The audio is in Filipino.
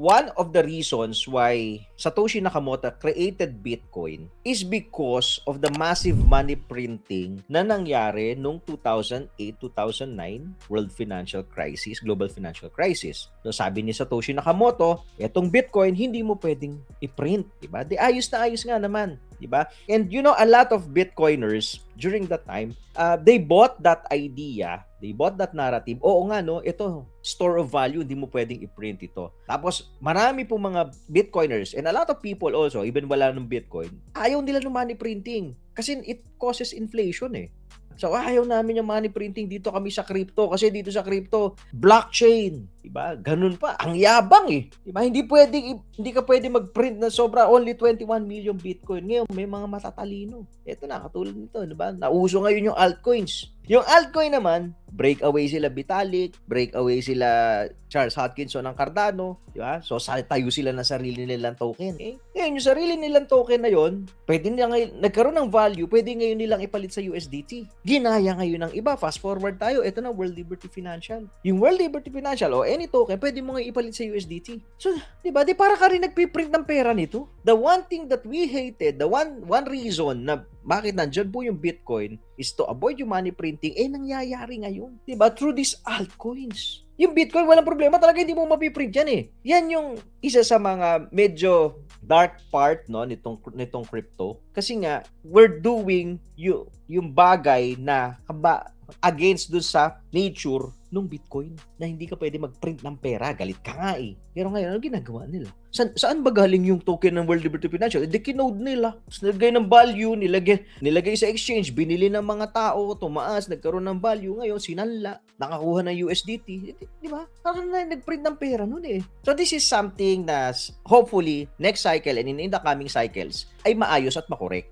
one of the reasons why Satoshi Nakamoto created Bitcoin is because of the massive money printing na nangyari noong 2008-2009 World Financial Crisis, Global Financial Crisis. So sabi ni Satoshi Nakamoto, etong Bitcoin hindi mo pwedeng i-print, diba? Di ayos na ayos nga naman, diba? And you know, a lot of Bitcoiners during that time, they bought that idea, they bought that narrative. Oo nga, no, ito, store of value, hindi mo pwedeng i-print ito. Tapos, marami pong mga Bitcoiners and a lot of people also, even wala ng Bitcoin, ayaw nila ng money printing kasi it causes inflation eh. So, ayaw namin yung money printing, dito kami sa crypto kasi dito sa crypto, blockchain, diba? Ganun pa, ang yabang eh. Diba? Hindi ka pwedeng mag-print na sobra, only 21 million Bitcoin. Ngayon, may mga matatalino. Ito na, katulad nito, diba? Nauso ngayon yung altcoins. Yung altcoin naman, breakaway sila Vitalik, breakaway sila Charles Hoskinson ng Cardano, di ba? So, tayo sila ng sarili nilang token. Okay? Ngayon, yung sarili nilang token na yon, pwede nilang nagkaroon ng value, pwede ngayon nilang ipalit sa USDT. Ginaya ngayon ng iba. Fast forward tayo, ito na, World Liberty Financial. Yung World Liberty Financial o any token, pwede mo nga ipalit sa USDT. So, di ba? Di para ka rin nagpiprint ng pera nito. The one thing that we hated, the one reason na bakit nandyan po yung Bitcoin is to avoid yung money printing, nangyayari ngayon. Diba? Through these altcoins. Yung Bitcoin, walang problema. Talaga hindi mo mapiprint yan eh. Yan yung isa sa mga medyo dark part no nitong crypto. Kasi nga, we're doing yung bagay na against dun sa nature ng Bitcoin na hindi ka pwede mag-print ng pera. Galit ka nga eh. Pero ngayon, ano ginagawa nila? Saan ba galing yung token ng World Liberty Financial? Dekinode nila. Nilagay ng value, nilagay sa exchange, binili ng mga tao, tumaas, nagkaroon ng value. Ngayon, sinanla, nakakuha ng USDT. Di ba? Parang na nag-print ng pera nun eh. So this is something na hopefully next cycle and in the coming cycles ay maayos at makorek.